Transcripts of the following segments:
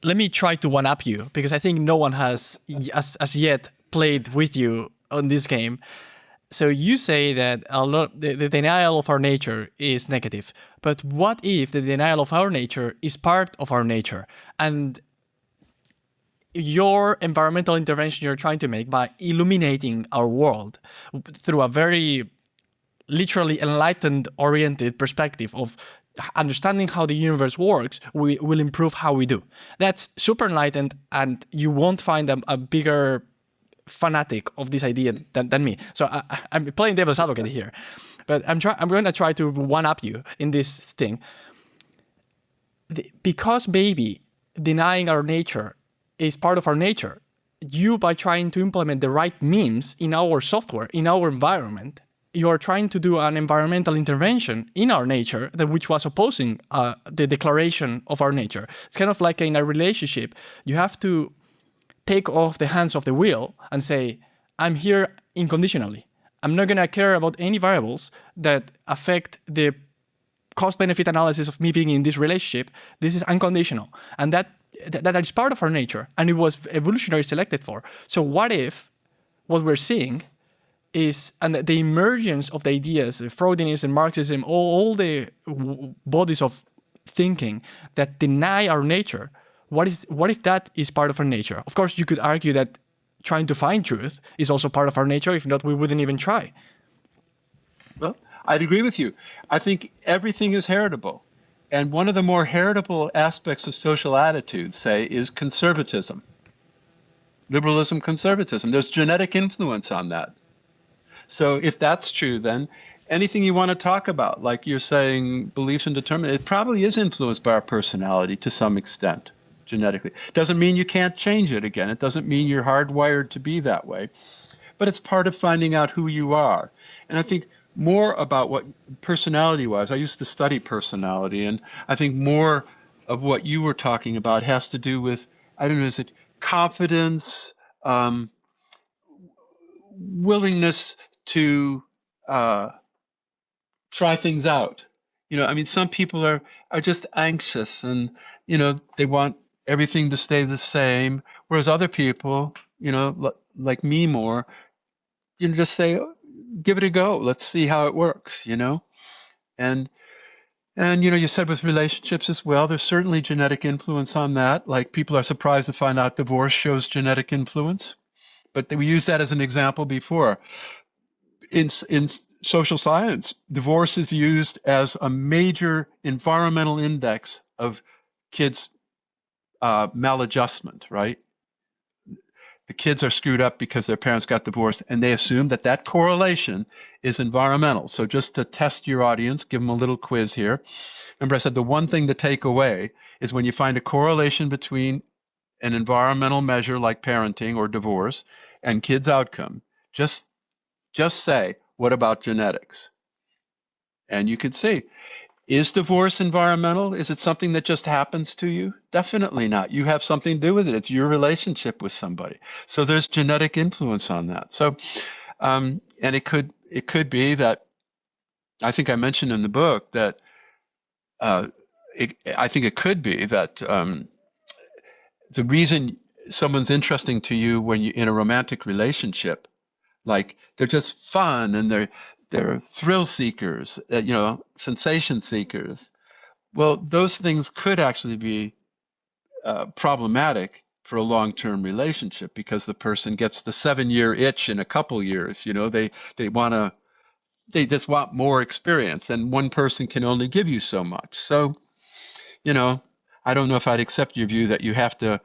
let me try to one-up you, because I think no one has as yet played with you on this game. So you say that the denial of our nature is negative, but what if the denial of our nature is part of our nature? And your environmental intervention you're trying to make by illuminating our world through a very literally enlightened oriented perspective of understanding how the universe works, we will improve how we do. That's super enlightened, and you won't find a bigger fanatic of this idea than me. So I'm playing devil's advocate here, but I'm going to try to one-up you in this thing. Because maybe denying our nature is part of our nature, you, by trying to implement the right memes in our software, in our environment, you are trying to do an environmental intervention in our nature which was opposing the declaration of our nature. It's kind of like in a relationship, you have to take off the hands of the wheel and say, I'm here unconditionally. I'm not going to care about any variables that affect the cost-benefit analysis of me being in this relationship. This is unconditional. And that is part of our nature, and it was evolutionarily selected for. So what if what we're seeing is, and the emergence of the ideas, Freudianism, Marxism, all the bodies of thinking that deny our nature, what if that is part of our nature? Of course, you could argue that trying to find truth is also part of our nature. If not, we wouldn't even try. Well, I'd agree with you. I think everything is heritable. And one of the more heritable aspects of social attitudes, say, is conservatism. Liberalism, conservatism. There's genetic influence on that. So if that's true, then anything you want to talk about, like you're saying, beliefs and determination, it probably is influenced by our personality to some extent, genetically. Doesn't mean you can't change it again. It doesn't mean you're hardwired to be that way. But it's part of finding out who you are. And I think more about what personality-wise, I used to study personality, and I think more of what you were talking about has to do with, I don't know, is it confidence, willingness to try things out. I mean, some people are just anxious and, they want everything to stay the same. Whereas other people, like me more, just say, give it a go. Let's see how it works, And you said with relationships as well, there's certainly genetic influence on that. Like people are surprised to find out divorce shows genetic influence. But we used that as an example before. In social science, divorce is used as a major environmental index of kids' maladjustment, right? The kids are screwed up because their parents got divorced, and they assume that correlation is environmental. So just to test your audience, give them a little quiz here. Remember, I said the one thing to take away is when you find a correlation between an environmental measure like parenting or divorce and kids' outcome, just say, what about genetics? And you could see, is divorce environmental? Is it something that just happens to you? Definitely not. You have something to do with it. It's your relationship with somebody. So there's genetic influence on that. So, and it could be that, I think I mentioned in the book that I think it could be that the reason someone's interesting to you when you're in a romantic relationship, like they're just fun and they're thrill seekers, sensation seekers. Well, those things could actually be problematic for a long-term relationship because the person gets the 7-year itch in a couple years. They just want more experience, and one person can only give you so much. So, I don't know if I'd accept your view that you have to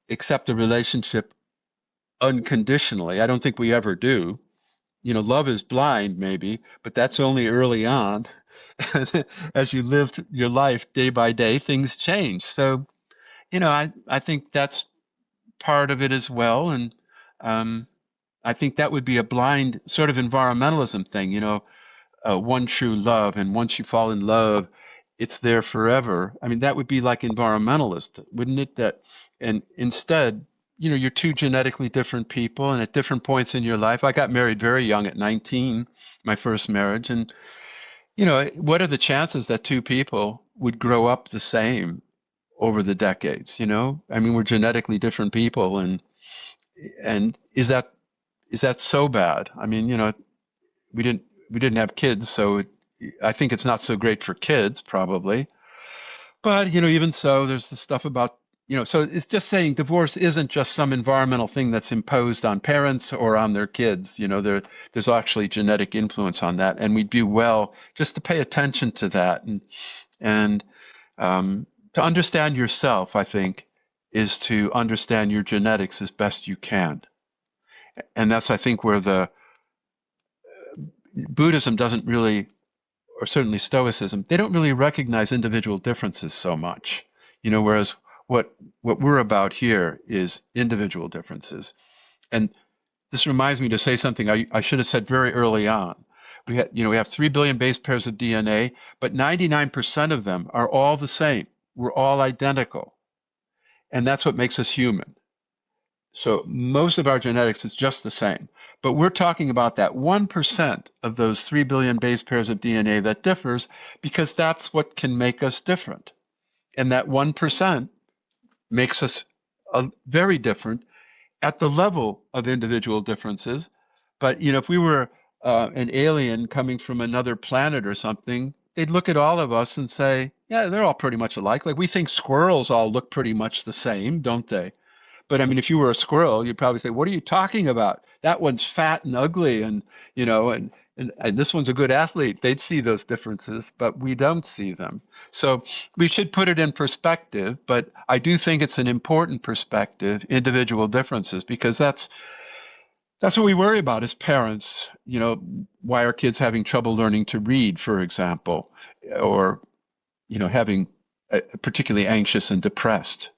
accept a relationship unconditionally. I don't think we ever do. Love is blind, maybe, but that's only early on. As you live your life day by day, things change. So, I think that's part of it as well. And I think that would be a blind sort of environmentalism thing, one true love. And once you fall in love, it's there forever. I mean, that would be like environmentalist, wouldn't it? And instead, you're two genetically different people, and at different points in your life. I got married very young at 19, my first marriage. And, what are the chances that two people would grow up the same over the decades, you know? I mean, we're genetically different people, and is that so bad? I mean, you know, we didn't have kids, so I think it's not so great for kids probably. But, you know, even so, there's the stuff about, you know, so it's just saying divorce isn't just some environmental thing that's imposed on parents or on their kids. You know, there's actually genetic influence on that, and we'd do well just to pay attention to that, and to understand yourself, I think, is to understand your genetics as best you can. And that's, I think, where the Buddhism doesn't really, or certainly Stoicism, they don't really recognize individual differences so much. You know, whereas what we're about here is individual differences. And this reminds me to say something I should have said very early on. We have 3 billion base pairs of DNA, but 99% of them are all the same. We're all identical. And that's what makes us human. So most of our genetics is just the same. But we're talking about that 1% of those 3 billion base pairs of DNA that differs, because that's what can make us different. And that 1% makes us very different at the level of individual differences. But, you know, if we were an alien coming from another planet or something, they'd look at all of us and say, yeah, they're all pretty much alike. Like we think squirrels all look pretty much the same, don't they? But I mean, if you were a squirrel, you'd probably say, what are you talking about? That one's fat and ugly, and, you know, and this one's a good athlete. They'd see those differences, but we don't see them. So we should put it in perspective, but I do think it's an important perspective, individual differences, because that's what we worry about as parents. You know, why are kids having trouble learning to read, for example, or, you know, having particularly anxious and depressed.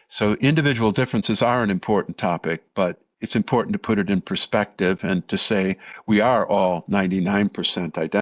So individual differences are an important topic, but it's important to put it in perspective and to say we are all 99% identical.